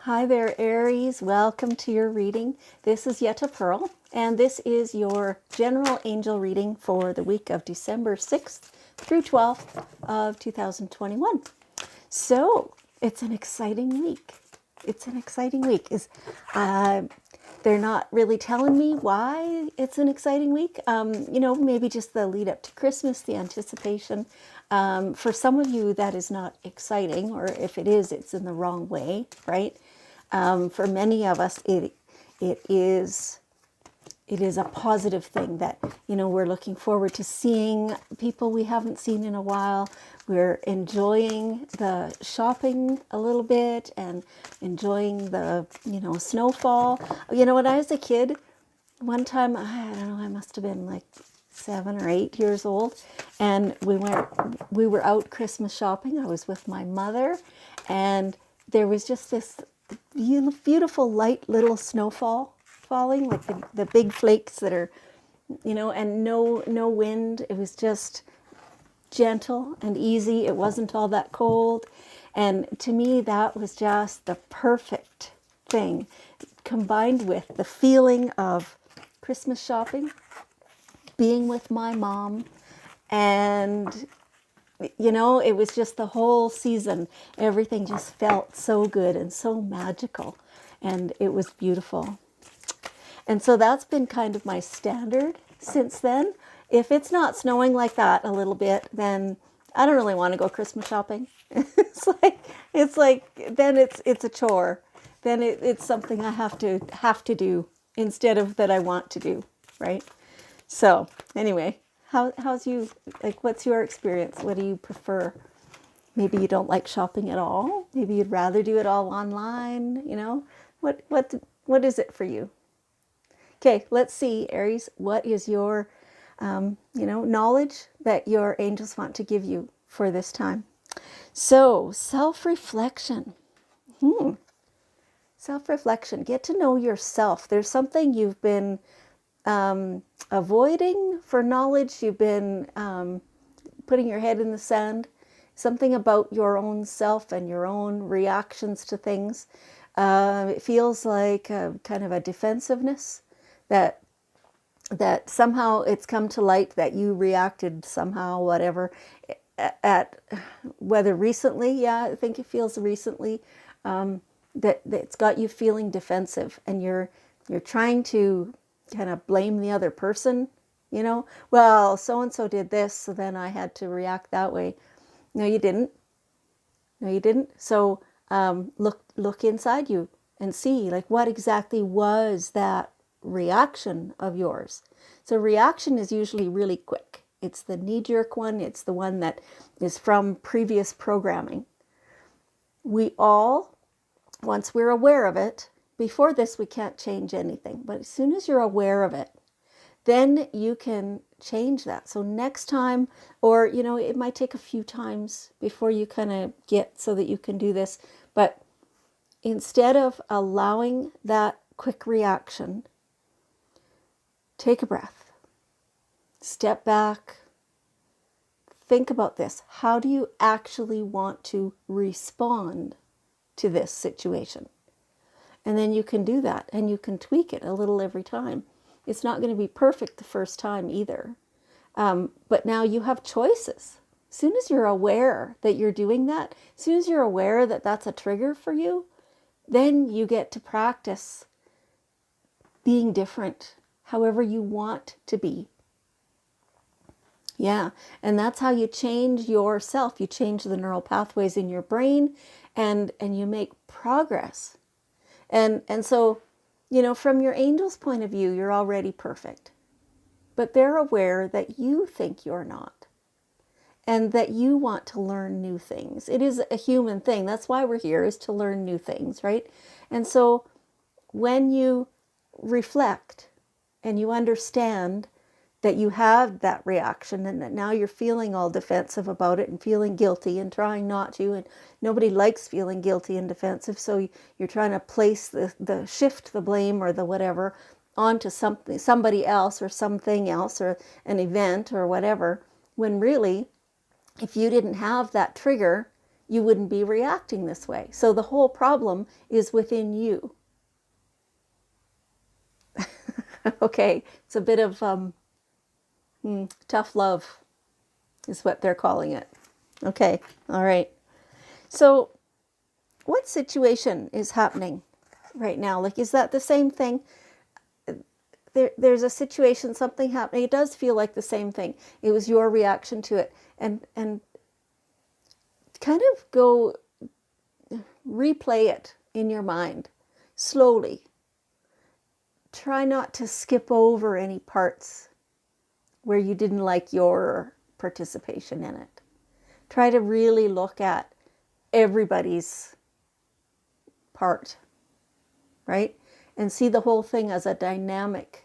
Hi there, Aries. Welcome to your reading. This is Yetta Pearl, and this is your general angel reading for the week of December 6th through 12th of 2021. So, it's an exciting week. It's an exciting week. They're not really telling me why it's an exciting week. Maybe just the lead up to Christmas, the anticipation. For some of you, that is not exciting, or if it is, it's in the wrong way, right? For many of us, it is a positive thing that, we're looking forward to seeing people we haven't seen in a while. We're enjoying the shopping a little bit and enjoying the, snowfall. When I was a kid, one time, I don't know, I must have been like 7 or 8 years old, and we were out Christmas shopping. I was with my mother, and there was just this beautiful light little snowfall falling, like the big flakes that are, and no wind. It was just gentle and easy. It wasn't all that cold. And to me, that was just the perfect thing, combined with the feeling of Christmas shopping, being with my mom, and it was just the whole season. Everything just felt so good and so magical, and it was beautiful. And so that's been kind of my standard since then. If it's not snowing like that a little bit, then I don't really want to go Christmas shopping. it's like then it's a chore. Then it's something I have to do instead of that I want to do, right? So anyway, how's you, like, what's your experience? What do you prefer? Maybe you don't like shopping at all. Maybe you'd rather do it all online. What is it for you? Okay, let's see, Aries. What is your knowledge that your angels want to give you for this time? So, self-reflection. Self-reflection. Get to know yourself. There's something you've been avoiding for knowledge. You've been putting your head in the sand. Something about your own self and your own reactions to things. It feels like kind of a defensiveness that somehow it's come to light that you reacted somehow, whatever, at whether recently, yeah, I think it feels recently, that it's got you feeling defensive, and you're trying to kind of blame the other person, well, so and so did this, so then I had to react that way. No, you didn't. No, you didn't. So look inside you and see, like, what exactly was that reaction of yours. So reaction is usually really quick. It's the knee-jerk one. It's the one that is from previous programming. We all, once we're aware of it, before this we can't change anything, but as soon as you're aware of it, then you can change that. So next time, or it might take a few times before you kind of get so that you can do this, but instead of allowing that quick reaction, take a breath, step back, think about this. How do you actually want to respond to this situation? And then you can do that, and you can tweak it a little every time. It's not going to be perfect the first time either. But now you have choices. As soon as you're aware that you're doing that, as soon as you're aware that that's a trigger for you, then you get to practice being different, however you want to be. Yeah, and that's how you change yourself. You change the neural pathways in your brain, and you make progress. And so, from your angel's point of view, you're already perfect. But they're aware that you think you're not, and that you want to learn new things. It is a human thing. That's why we're here, is to learn new things, right? And so when you reflect and you understand that you have that reaction, and that now you're feeling all defensive about it and feeling guilty and trying not to, and nobody likes feeling guilty and defensive, so you're trying to place the shift the blame or the whatever onto somebody else or something else or an event or whatever, when really, if you didn't have that trigger, you wouldn't be reacting this way. So the whole problem is within you. Okay, it's a bit of tough love is what they're calling it. Okay, all right. So what situation is happening right now? Like, is that the same thing? There's a situation, something happening. It does feel like the same thing. It was your reaction to it. And kind of go replay it in your mind slowly. Try not to skip over any parts where you didn't like your participation in it. Try to really look at everybody's part, right? And see the whole thing as a dynamic,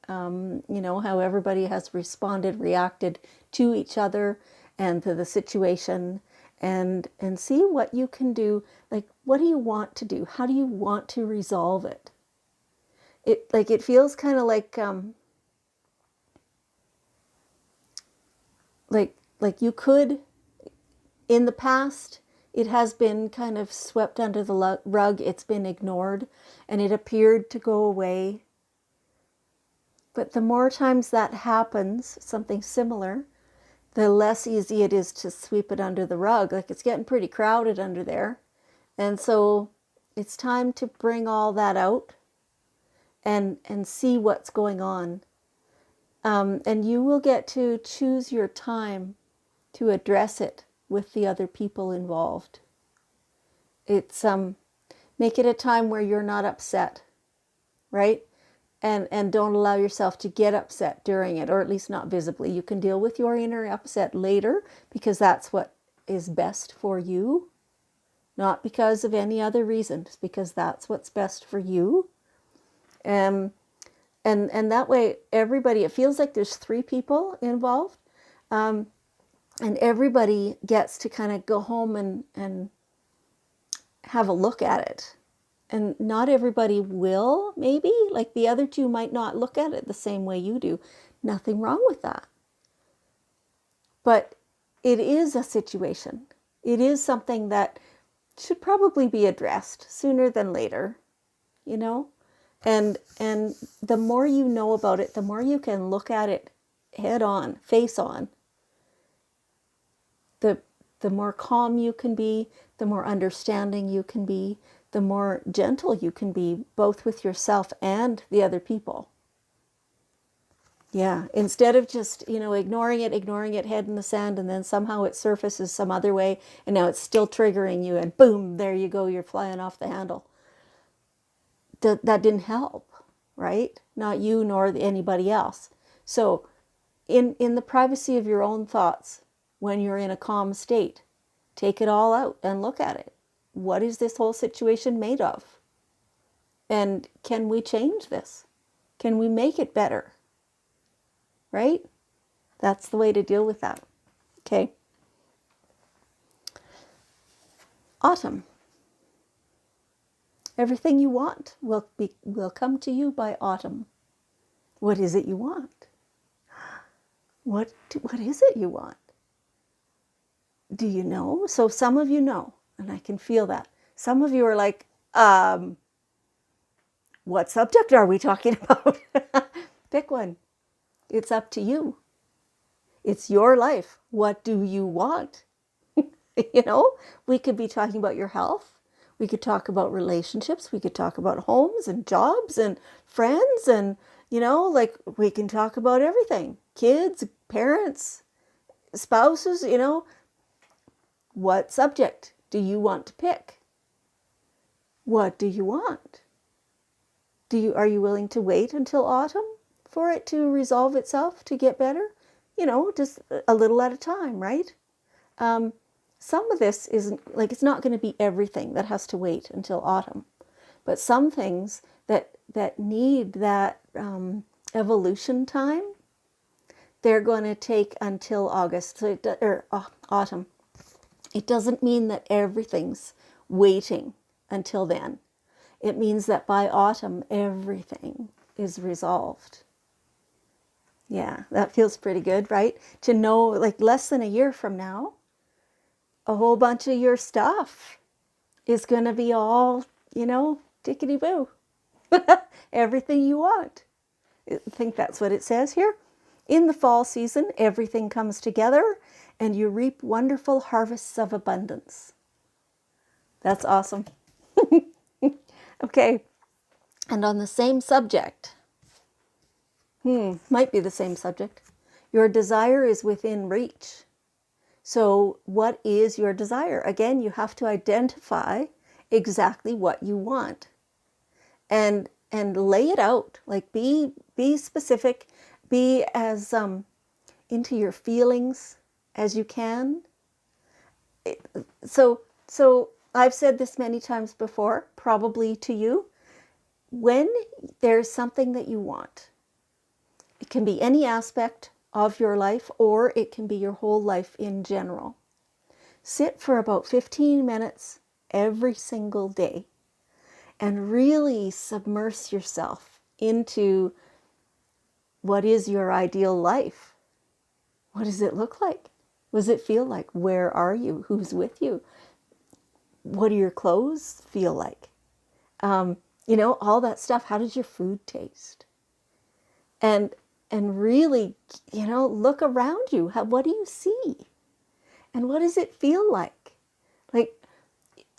how everybody has responded, reacted to each other and to the situation, and see what you can do. Like, what do you want to do? How do you want to resolve it? It feels kind of like you could, in the past, it has been kind of swept under the rug. It's been ignored and it appeared to go away. But the more times that happens, something similar, the less easy it is to sweep it under the rug. Like, it's getting pretty crowded under there. And so it's time to bring all that out and see what's going on. And you will get to choose your time to address it with the other people involved. It's make it a time where you're not upset, right? And don't allow yourself to get upset during it, or at least not visibly. You can deal with your inner upset later, because that's what is best for you, not because of any other reason, just because that's what's best for you. And that way, everybody, it feels like there's 3 people involved, and everybody gets to kind of go home and have a look at it. And not everybody will, maybe, like the other 2 might not look at it the same way you do. Nothing wrong with that. But it is a situation. It is something that should probably be addressed sooner than later, And the more you know about it, the more you can look at it head on, face on, the more calm you can be, the more understanding you can be, the more gentle you can be, both with yourself and the other people. Yeah, instead of just, ignoring it, head in the sand, and then somehow it surfaces some other way, and now it's still triggering you, and boom, there you go, you're flying off the handle. That didn't help, right? Not you nor anybody else. So in the privacy of your own thoughts, when you're in a calm state, take it all out and look at it. What is this whole situation made of? And can we change this? Can we make it better? Right? That's the way to deal with that. Okay. Autumn. Everything you want will come to you by autumn. What is it you want? What is it you want? Do you know? So some of you know, and I can feel that. Some of you are like, what subject are we talking about? Pick one. It's up to you. It's your life. What do you want? We could be talking about your health. We could talk about relationships. We could talk about homes and jobs and friends. And, we can talk about everything. Kids, parents, spouses, What subject do you want to pick? What do you want? Are you willing to wait until autumn for it to resolve itself, to get better? Just a little at a time, right? Some of this isn't, it's not going to be everything that has to wait until autumn, but some things that need that evolution time, they're going to take until August, or autumn. It doesn't mean that everything's waiting until then. It means that by autumn, everything is resolved. Yeah, that feels pretty good, right? To know, less than a year from now, a whole bunch of your stuff is going to be all, tickety boo. Everything you want. I think that's what it says here. In the fall season, everything comes together and you reap wonderful harvests of abundance. That's awesome. Okay. And on the same subject, might be the same subject. Your desire is within reach. So what is your desire? Again, you have to identify exactly what you want and lay it out. Like be specific, be as into your feelings as you can. So I've said this many times before, probably to you. When there's something that you want, it can be any aspect of your life or it can be your whole life in general. Sit for about 15 minutes every single day and really submerge yourself into what is your ideal life. What does it look like? What does it feel like? Where are you? Who's with you? What do your clothes feel like? All that stuff. How does your food taste? And really, look around you. What do you see? And what does it feel like? Like,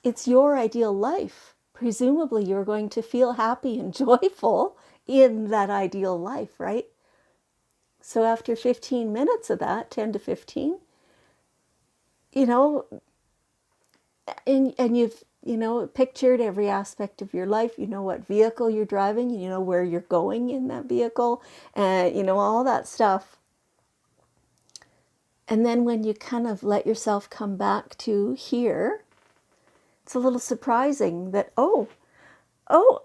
it's your ideal life. Presumably, you're going to feel happy and joyful in that ideal life, right? So after 15 minutes of that, 10 to 15, and you've, pictured every aspect of your life. You know what vehicle you're driving. You know where you're going in that vehicle. And, all that stuff. And then when you kind of let yourself come back to here, it's a little surprising that, oh,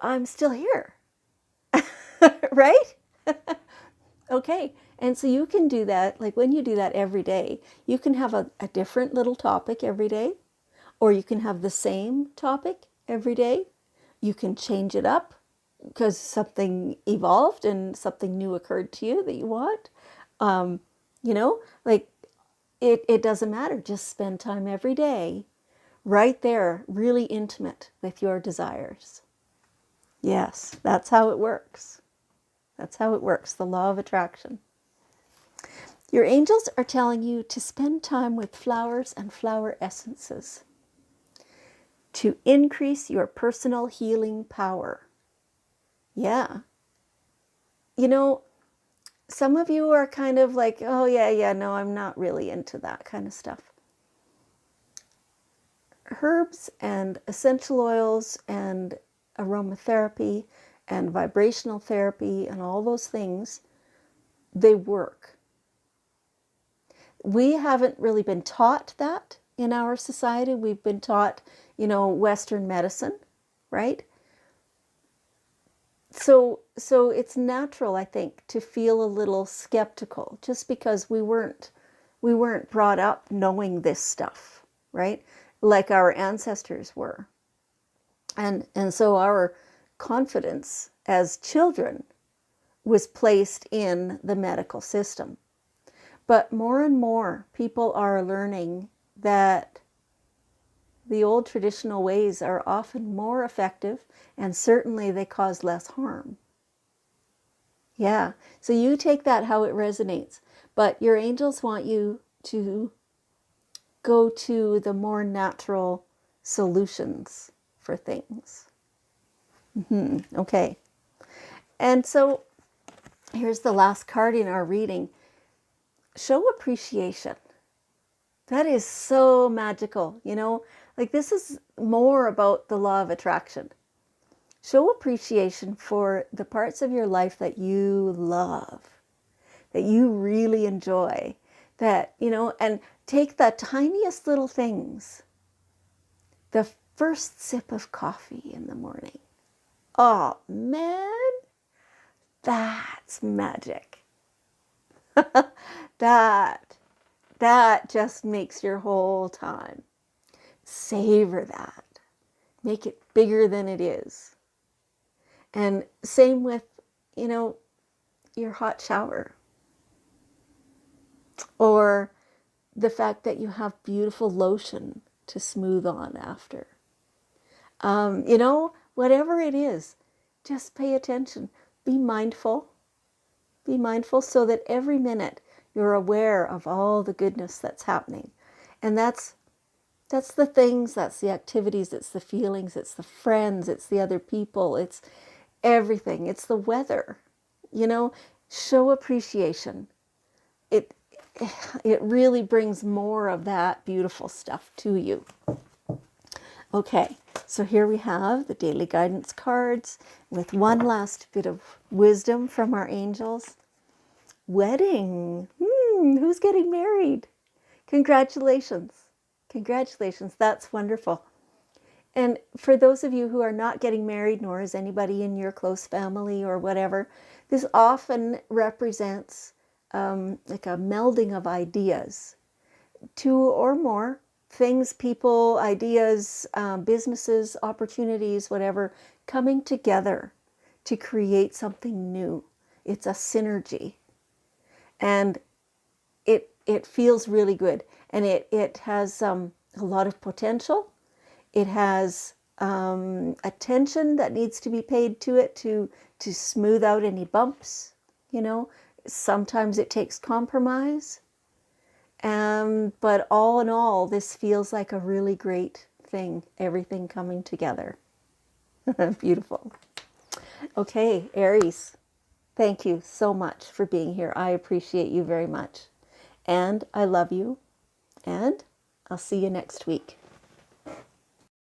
I'm still here. Right? Okay. And so you can do that. Like when you do that every day, you can have a different little topic every day, or you can have the same topic every day. You can change it up because something evolved and something new occurred to you that you want. Like it doesn't matter. Just spend time every day right there, really intimate with your desires. Yes, that's how it works. That's how it works, the law of attraction. Your angels are telling you to spend time with flowers and flower essences to increase your personal healing power. Yeah. Some of you are kind of like, oh, yeah, no, I'm not really into that kind of stuff. Herbs and essential oils and aromatherapy and vibrational therapy and all those things, they work. We haven't really been taught that in our society. We've been taught, Western medicine, right? So it's natural, I think, to feel a little skeptical just because we weren't brought up knowing this stuff, right? Like our ancestors were. And so our confidence as children was placed in the medical system. But more and more people are learning that the old traditional ways are often more effective and certainly they cause less harm. Yeah, so you take that how it resonates. But your angels want you to go to the more natural solutions for things. Okay. And so here's the last card in our reading. Show appreciation. That is so magical, Like this is more about the law of attraction. Show appreciation for the parts of your life that you love, that you really enjoy, that, and take the tiniest little things. The first sip of coffee in the morning. Oh, man, that's magic. That just makes your whole time. Savor that. Make it bigger than it is. And same with, your hot shower. Or the fact that you have beautiful lotion to smooth on after. Whatever it is, just pay attention. Be mindful. Be mindful so that every minute you're aware of all the goodness that's happening. And that's the things, that's the activities, it's the feelings, it's the friends, it's the other people, it's everything. It's the weather. Show appreciation. It it really brings more of that beautiful stuff to you. Okay, so here we have the daily guidance cards with one last bit of wisdom from our angels. Wedding. Who's getting married? Congratulations. Congratulations. That's wonderful. And for those of you who are not getting married, nor is anybody in your close family or whatever, this often represents like a melding of ideas. Two or more things, people, ideas, businesses, opportunities, whatever, coming together to create something new. It's a synergy. And it feels really good. And it has a lot of potential. It has attention that needs to be paid to it to smooth out any bumps. Sometimes it takes compromise. But all in all, this feels like a really great thing, everything coming together. Beautiful. Okay, Aries, thank you so much for being here. I appreciate you very much. And I love you. And I'll see you next week.